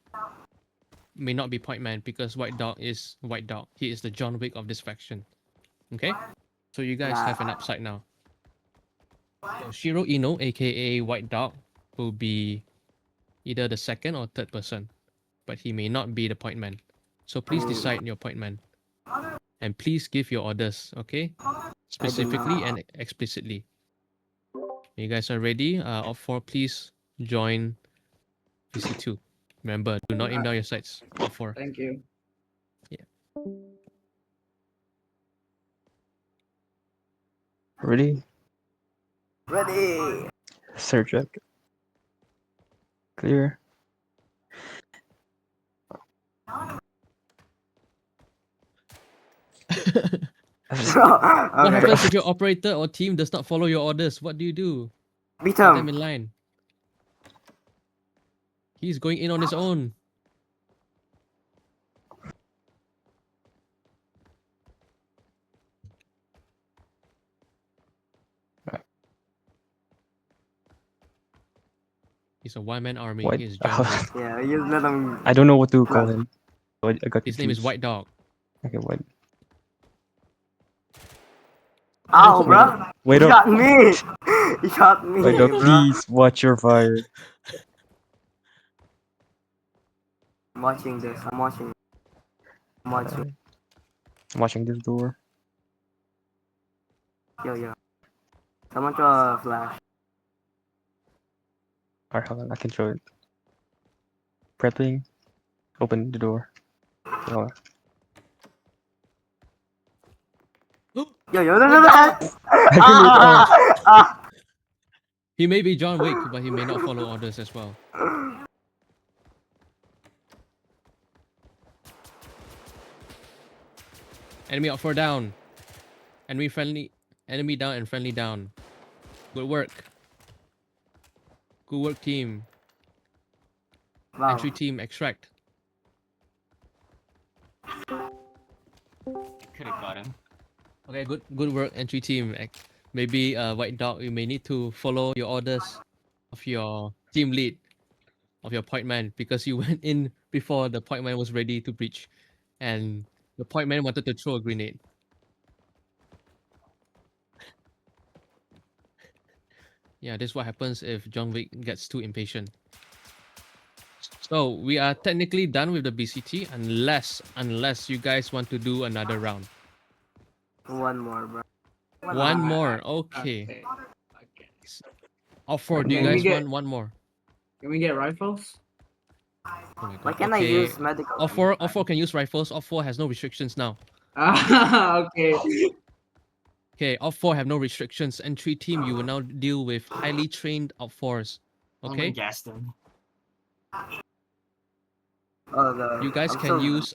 Speaker 1: point man because white dog is white dog. He is the John Wick of this faction. Okay? So you guys have an upside now. So Shiro Ino, aka White Dog, will be either the second or third person, but he may not be the point man. So please decide your point man. And please give your orders, okay? Specifically and explicitly. You guys are ready? Op 4, please join VC2. Remember, do not aim down your sights. Op 4.
Speaker 4: Thank you.
Speaker 1: Yeah.
Speaker 3: Ready.
Speaker 2: Ready.
Speaker 3: Search check. Clear.
Speaker 1: What
Speaker 2: Okay.
Speaker 1: happens if your operator or team does not follow your orders? What do you do?
Speaker 2: Beat
Speaker 1: Put them
Speaker 2: him.
Speaker 1: in line. He's going in on his own. He's a one-man army.
Speaker 3: What?
Speaker 1: He's John Wick.
Speaker 2: Yeah, you let him.
Speaker 3: I don't know what to call him. So I got
Speaker 1: His name is
Speaker 3: confused.
Speaker 1: White Dog.
Speaker 3: Okay, what?
Speaker 2: Ow,
Speaker 3: Wait
Speaker 2: bro.
Speaker 3: up. Wait
Speaker 2: He
Speaker 3: up.
Speaker 2: shot me. He shot me,
Speaker 3: Wait up.
Speaker 2: bro.
Speaker 3: Please watch your fire.
Speaker 2: I'm watching this. I'm watching. I'm watching.
Speaker 3: I'm watching this door.
Speaker 2: Yo. Someone throw a flash.
Speaker 3: Alright, hold on. I can throw it. Prepping. Open the door. Okay, hold on.
Speaker 2: Yo, no.
Speaker 3: I can
Speaker 1: He may be John Wick, but he may not follow orders as well. Enemy up, 4 down. Enemy down and friendly down. Good work. Good work, team.
Speaker 2: Wow.
Speaker 1: Entry team, extract.
Speaker 5: Could have got him.
Speaker 1: Okay, good work, entry team. Maybe White Dog, you may need to follow your orders of your team lead, of your point man, because you went in before the point man was ready to breach, and the point man wanted to throw a grenade. Yeah, this is what happens if John Wick gets too impatient. So we are technically done with the BCT unless you guys want to do another round.
Speaker 2: One more, bro.
Speaker 1: One more, okay.
Speaker 4: Okay.
Speaker 1: Off 4, do you
Speaker 4: Can we
Speaker 1: guys
Speaker 4: get-
Speaker 1: want one more?
Speaker 4: Can we get rifles?
Speaker 1: Oh my
Speaker 2: Why
Speaker 1: God.
Speaker 2: can't I
Speaker 1: Okay.
Speaker 2: use medical?
Speaker 1: Off 4 can use rifles. Off 4 has no restrictions now.
Speaker 4: Okay.
Speaker 1: Okay, Off 4 have no restrictions. Entry team, you will now deal with highly trained Off 4s.
Speaker 5: I'm
Speaker 1: Okay,
Speaker 5: gonna gas them.
Speaker 2: Oh, the.
Speaker 1: you guys
Speaker 2: I'm
Speaker 1: can
Speaker 2: still-
Speaker 1: use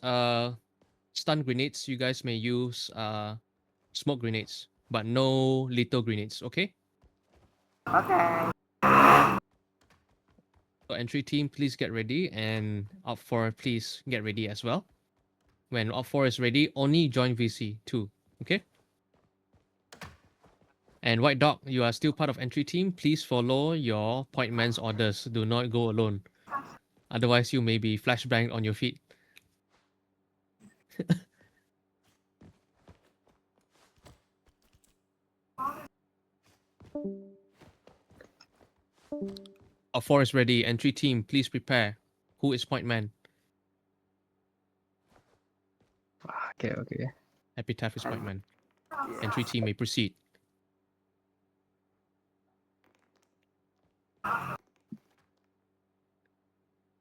Speaker 1: stun grenades. You guys may use smoke grenades, but no lethal grenades. Okay.
Speaker 2: Okay.
Speaker 1: So entry team, please get ready, and Off 4, please get ready as well. When Off 4 is ready, only join VC 2. Okay. And White Dog, you are still part of entry team. Please follow your point man's orders. Do not go alone. Otherwise, you may be flashbanged on your feet. A 4 is ready. Entry team, please prepare. Who is point man?
Speaker 3: Okay.
Speaker 1: Epitaph is point man.
Speaker 2: Yeah.
Speaker 1: Entry team may proceed.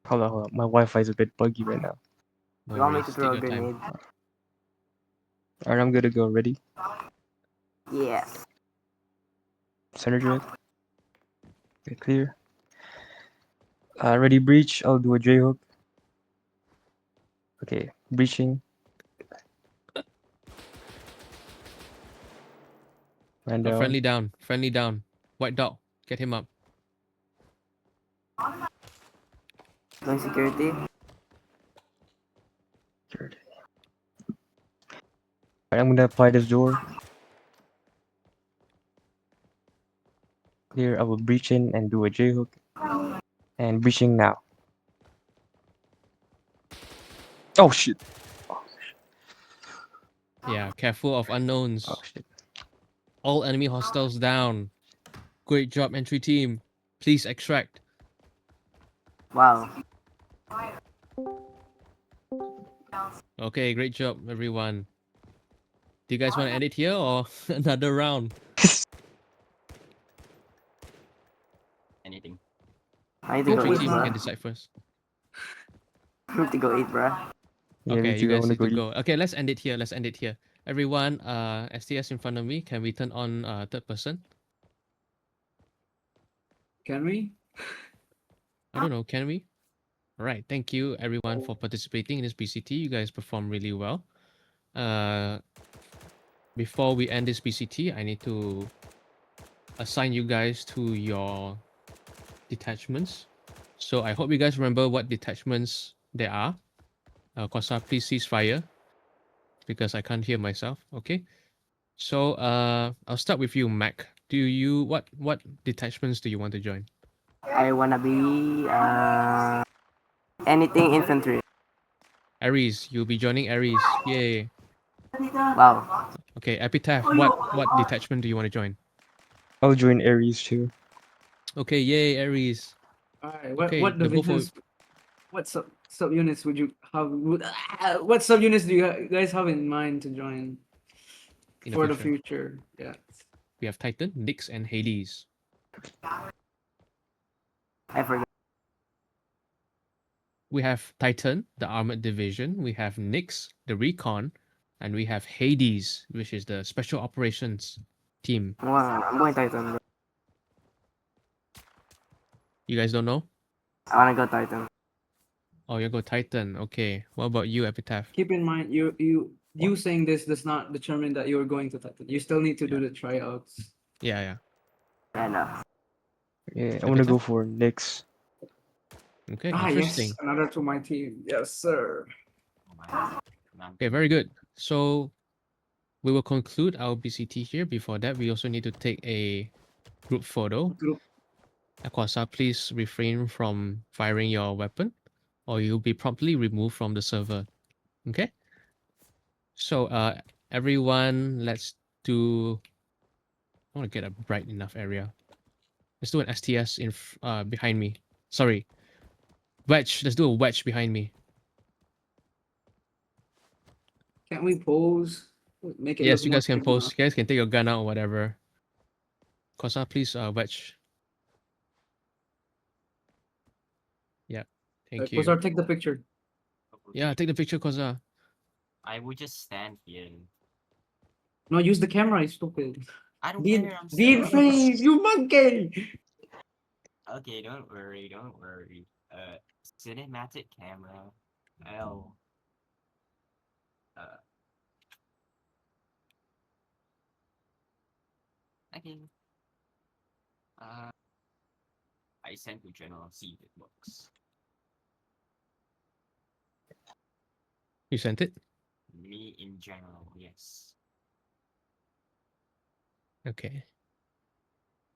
Speaker 3: Hold on. My Wi-Fi is a bit buggy right now.
Speaker 1: No
Speaker 2: You want me
Speaker 1: worries,
Speaker 2: to throw a
Speaker 1: take your time.
Speaker 2: grenade?
Speaker 3: Alright, I'm good to go. Ready?
Speaker 2: Yes.
Speaker 3: Center check. Okay, clear. Ready breach. I'll do a J-hook. Okay, breaching. Man down.
Speaker 1: Friendly down. Friendly down. White Dog, get him up.
Speaker 2: Doing security.
Speaker 3: Alright, I'm gonna apply this door. Clear. I will breach in and do a J-hook. And breaching now. Oh shit.
Speaker 1: Yeah, careful of unknowns.
Speaker 3: Oh shit.
Speaker 1: All enemy hostiles down. Great job, entry team. Please extract.
Speaker 2: Wow.
Speaker 1: Okay, great job, everyone. Do you guys want to end it here or another round?
Speaker 5: Anything.
Speaker 2: I need to go
Speaker 1: Entry
Speaker 2: eat,
Speaker 1: team
Speaker 2: bro.
Speaker 1: can decide first.
Speaker 2: I need to go eat, bro.
Speaker 3: Yeah,
Speaker 1: Okay,
Speaker 3: me
Speaker 1: you
Speaker 3: too. I
Speaker 1: guys
Speaker 3: wanna
Speaker 1: need to
Speaker 3: eat.
Speaker 1: go. Okay, let's end it here. Let's end it here. Everyone, STS in front of me. Can we turn on third person?
Speaker 4: Can we?
Speaker 1: I don't know, can we? All right, thank you everyone for participating in this BCT. You guys performed really well. Before we end this BCT, I need to assign you guys to your detachments. So I hope you guys remember what detachments there are. Kosa, please cease fire because I can't hear myself. Okay. So I'll start with you, Mac. What detachments do you want to join?
Speaker 2: I wanna be anything infantry.
Speaker 1: Ares, you'll be joining Ares. Yay.
Speaker 2: Wow.
Speaker 1: Okay, Epitaph, what detachment do you want to join?
Speaker 3: I'll join Ares too.
Speaker 1: Okay, yay, Ares.
Speaker 4: Alright,
Speaker 1: Okay,
Speaker 4: what
Speaker 1: the both of
Speaker 4: divisions, what subunits would you have? What subunits do you guys have in mind to join
Speaker 1: in
Speaker 4: for
Speaker 1: the
Speaker 4: the
Speaker 1: future.
Speaker 4: future? Yeah.
Speaker 1: We have Titan, Nyx, and Hades.
Speaker 2: I forgot.
Speaker 1: We have Titan, the armored division. We have Nyx, the recon, and we have Hades, which is the special operations team.
Speaker 2: Wow, I'm going Titan, bro.
Speaker 1: You guys don't know?
Speaker 2: I wanna go Titan.
Speaker 1: Oh, you go Titan. Okay. What about you, Epitaph?
Speaker 4: Keep in mind, you saying this does not determine that you're going to Titan. You still need to do the tryouts.
Speaker 1: Yeah, yeah.
Speaker 2: I know.
Speaker 3: Yeah, I want to
Speaker 1: Epitaph?
Speaker 3: go for Nyx.
Speaker 1: Okay,
Speaker 4: Ah,
Speaker 1: interesting.
Speaker 4: yes, another to my team. Yes, sir.
Speaker 5: Oh my. Man.
Speaker 1: Okay, very good. So we will conclude our BCT here. Before that, we also need to take a group photo.
Speaker 4: Group.
Speaker 1: Aquasa, please refrain from firing your weapon, or you'll be promptly removed from the server. Okay? So everyone, let's do, I want to get a bright enough area. Let's do an STS behind me. Sorry. Wedge. Let's do a wedge behind me.
Speaker 4: Can't we pose? Make it
Speaker 1: Yes,
Speaker 4: look
Speaker 1: you
Speaker 4: more
Speaker 1: guys can
Speaker 4: cinema.
Speaker 1: pose. You guys can take your gun out or whatever. Kosa, please wedge. Yeah. Thank you.
Speaker 4: Kozar, take the picture.
Speaker 1: Yeah, take the picture, Kosa.
Speaker 5: I would just stand here.
Speaker 4: No, use the camera, you stupid.
Speaker 5: I don't
Speaker 4: Be
Speaker 5: care. I'm
Speaker 4: be in
Speaker 5: standing.
Speaker 4: freeze, you monkey!
Speaker 5: Okay, don't worry. Don't worry. Cinematic camera. L. Okay. I sent to General see if it works.
Speaker 1: You sent it?
Speaker 5: Me in general, yes.
Speaker 1: Okay.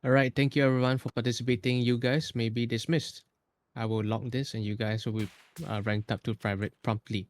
Speaker 1: All right. Thank you, everyone, for participating. You guys may be dismissed. I will lock this and you guys will be ranked up to private promptly.